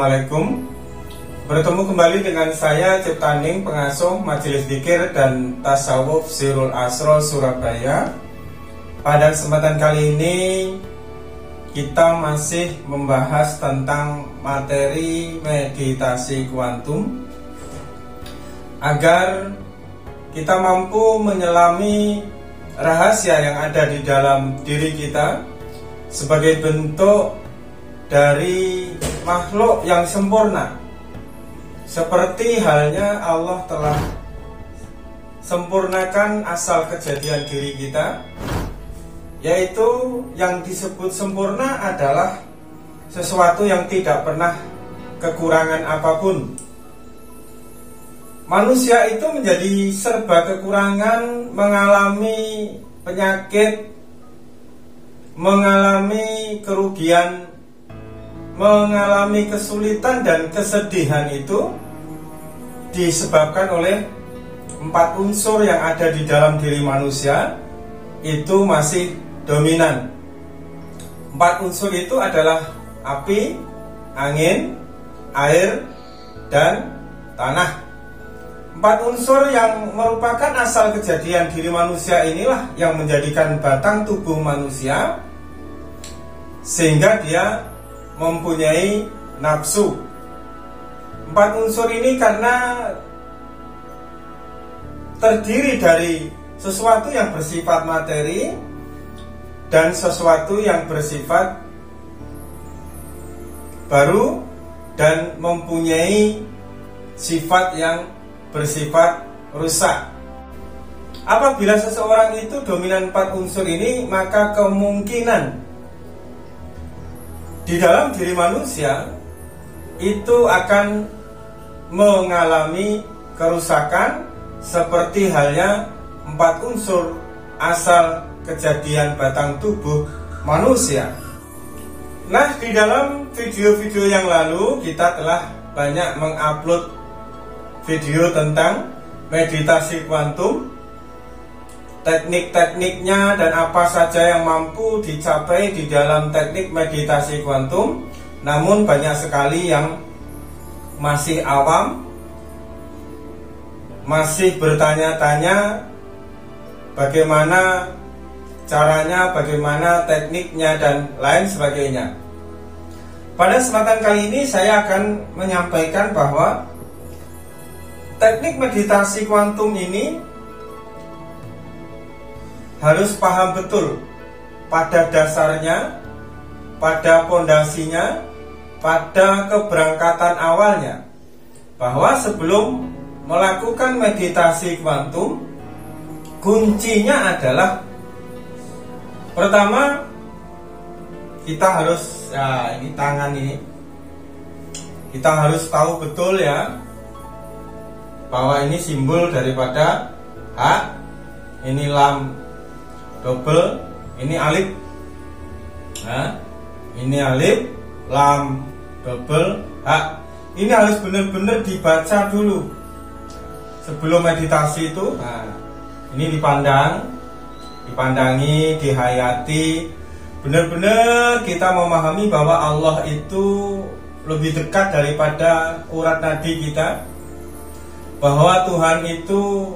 Assalamualaikum. Bertemu kembali dengan saya Ciptaning, pengasuh Majelis Dzikir dan Tasawuf Sirul Asror Surabaya. Pada kesempatan kali ini kita masih membahas tentang materi meditasi kuantum agar kita mampu menyelami rahasia yang ada di dalam diri kita sebagai bentuk dari makhluk yang sempurna, seperti halnya Allah telah sempurnakan asal kejadian diri kita, yaitu yang disebut sempurna adalah sesuatu yang tidak pernah kekurangan apapun. Manusia itu menjadi serba kekurangan, mengalami penyakit, mengalami kerugian, mengalami kesulitan dan kesedihan itu disebabkan oleh 4 unsur yang ada di dalam diri manusia itu masih dominan. 4 unsur itu adalah api, angin, air, dan tanah. 4 unsur yang merupakan asal kejadian diri manusia inilah yang menjadikan batang tubuh manusia sehingga dia mempunyai nafsu. 4 unsur ini karena terdiri dari sesuatu yang bersifat materi dan sesuatu yang bersifat baru dan mempunyai sifat yang bersifat rusak. Apabila seseorang itu dominan 4 unsur ini, maka kemungkinan di dalam diri manusia itu akan mengalami kerusakan seperti halnya 4 unsur asal kejadian batang tubuh manusia. Nah, di dalam video-video yang lalu kita telah banyak mengupload video tentang meditasi kuantum, teknik-tekniknya dan apa saja yang mampu dicapai di dalam teknik meditasi kuantum. Namun banyak sekali yang masih awam, masih bertanya-tanya bagaimana caranya, bagaimana tekniknya dan lain sebagainya. Pada kesempatan kali ini saya akan menyampaikan bahwa teknik meditasi kuantum ini harus paham betul pada dasarnya, pada pondasinya, pada keberangkatan awalnya, bahwa sebelum melakukan meditasi kuantum, kuncinya adalah pertama kita harus, ini tangan ini, kita harus tahu betul ya bahwa ini simbol daripada hak, ini lam double, ini alif. Nah, ini alif, lam, double, hak. Ini harus benar-benar dibaca dulu sebelum meditasi itu. Nah, ini dipandangi, dihayati. Benar-benar kita memahami bahwa Allah itu lebih dekat daripada urat nadi kita, bahwa Tuhan itu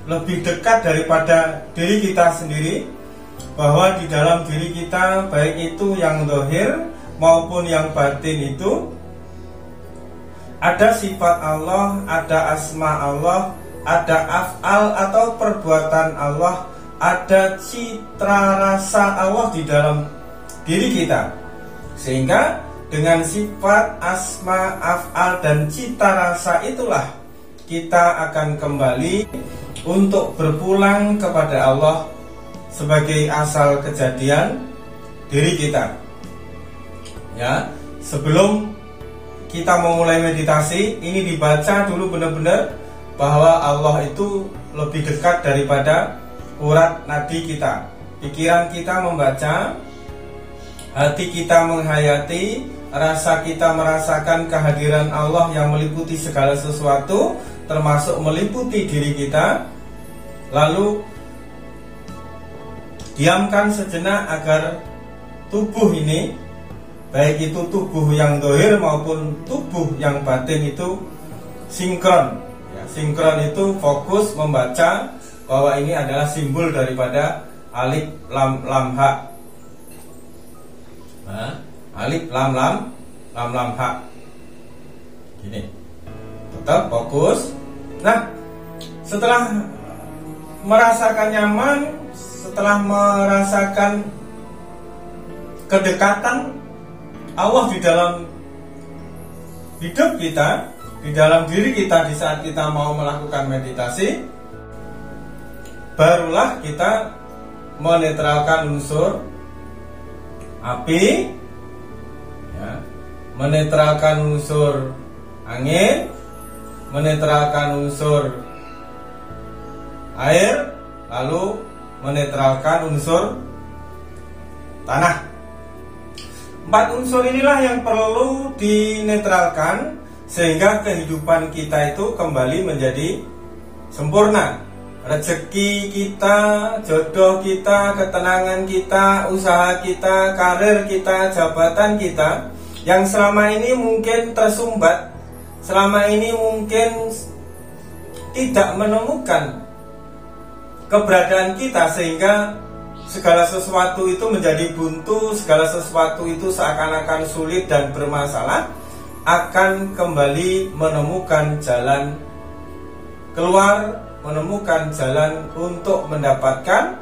lebih dekat daripada diri kita sendiri, bahwa di dalam diri kita baik itu yang zahir maupun yang batin itu ada sifat Allah, ada asma Allah, ada af'al atau perbuatan Allah, ada citra rasa Allah di dalam diri kita. Sehingga dengan sifat asma, af'al dan citra rasa itulah kita akan kembali untuk berpulang kepada Allah sebagai asal kejadian diri kita. Ya, sebelum kita memulai meditasi, ini dibaca dulu benar-benar bahwa Allah itu lebih dekat daripada urat nadi kita. Pikiran kita membaca, hati kita menghayati, rasa kita merasakan kehadiran Allah yang meliputi segala sesuatu, termasuk meliputi diri kita. Lalu diamkan sejenak agar tubuh ini baik itu tubuh yang dohir maupun tubuh yang batin itu sinkron. Ya, sinkron itu fokus membaca bahwa ini adalah simbol daripada alif lam lam ha. Nah, alif lam lam ha. Gini. Tetap fokus. Nah, setelah merasakan nyaman, setelah merasakan kedekatan Allah di dalam hidup kita, di dalam diri kita di saat kita mau melakukan meditasi, barulah kita menetralkan unsur api, ya, menetralkan unsur angin, menetralkan unsur air, lalu menetralkan unsur tanah. 4 unsur inilah yang perlu dinetralkan sehingga kehidupan kita itu kembali menjadi sempurna. Rezeki kita, jodoh kita, ketenangan kita, usaha kita, karir kita, jabatan kita yang selama ini mungkin tersumbat, selama ini mungkin tidak menemukan keberadaan kita, sehingga segala sesuatu itu menjadi buntu, segala sesuatu itu seakan-akan sulit dan bermasalah, akan kembali menemukan jalan keluar, menemukan jalan untuk mendapatkan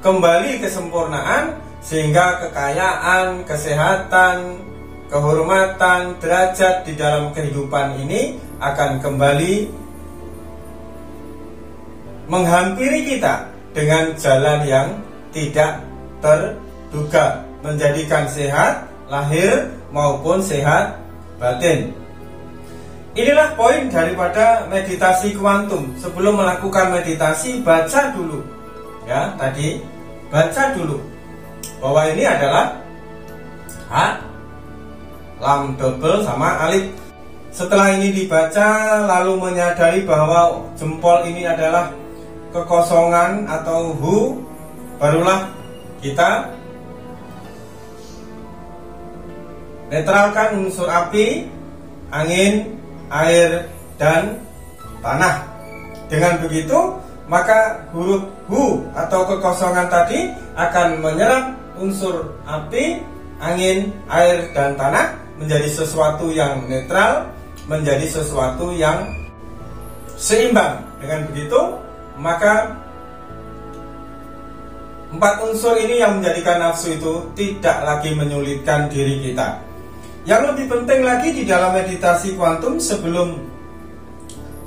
kembali kesempurnaan, sehingga kekayaan, kesehatan, kehormatan, derajat di dalam kehidupan ini akan kembali menghampiri kita dengan jalan yang tidak terduga, menjadikan sehat lahir maupun sehat batin. Inilah poin daripada meditasi kuantum. Sebelum melakukan meditasi, baca dulu, ya, tadi baca dulu bahwa ini adalah ha, lam double sama alif. Setelah ini dibaca, lalu menyadari bahwa jempol ini adalah kekosongan atau hu, barulah kita netralkan unsur api, angin, air, dan tanah. Dengan begitu, maka huruf hu atau kekosongan tadi akan menyerap unsur api, angin, air, dan tanah menjadi sesuatu yang netral, menjadi sesuatu yang seimbang. Dengan begitu, maka 4 unsur ini yang menjadikan nafsu itu tidak lagi menyulitkan diri kita. Yang lebih penting lagi di dalam meditasi kuantum sebelum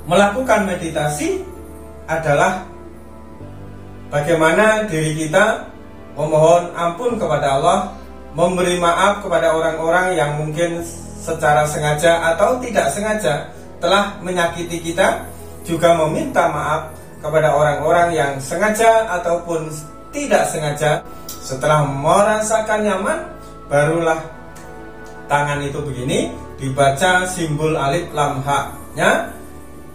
melakukan meditasi adalah bagaimana diri kita memohon ampun kepada Allah, memberi maaf kepada orang-orang yang mungkin secara sengaja atau tidak sengaja telah menyakiti kita, juga meminta maaf kepada orang-orang yang sengaja ataupun tidak sengaja. Setelah merasakan nyaman, barulah tangan itu begini, dibaca simbol alif lam ha-nya,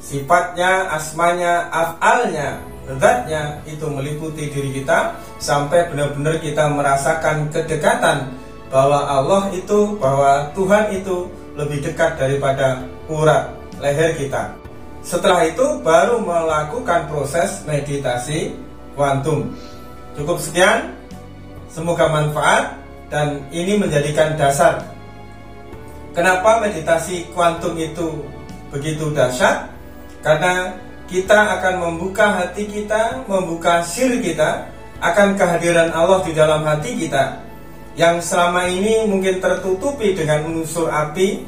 sifatnya, asmanya, af'alnya, zatnya itu meliputi diri kita sampai benar-benar kita merasakan kedekatan bahwa Allah itu, bahwa Tuhan itu lebih dekat daripada urat leher kita. Setelah itu baru melakukan proses meditasi kuantum. Cukup sekian, semoga manfaat, dan ini menjadikan dasar kenapa meditasi kuantum itu begitu dahsyat. Karena kita akan membuka hati kita, membuka sir kita akan kehadiran Allah di dalam hati kita, yang selama ini mungkin tertutupi dengan unsur api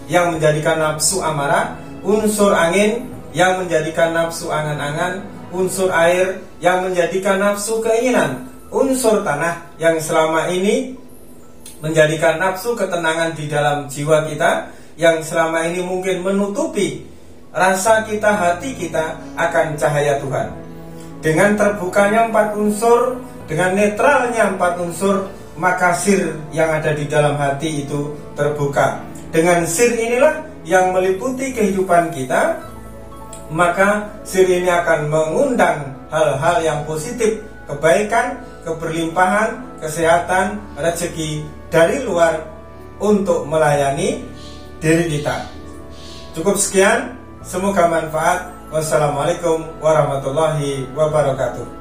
yang menjadikan nafsu amarah, unsur angin yang menjadikan nafsu angan-angan, unsur air yang menjadikan nafsu keinginan, unsur tanah yang selama ini menjadikan nafsu ketenangan di dalam jiwa kita, yang selama ini mungkin menutupi rasa kita, hati kita akan cahaya Tuhan. Dengan terbukanya 4 unsur, dengan netralnya 4 unsur, maka sir yang ada di dalam hati itu terbuka. Dengan sir inilah yang meliputi kehidupan kita, maka sir ini akan mengundang hal-hal yang positif kebaikan, keberlimpahan, kesehatan, rezeki dari luar untuk melayani diri kita. Cukup sekian, semoga manfaat. Wassalamualaikum warahmatullahi wabarakatuh.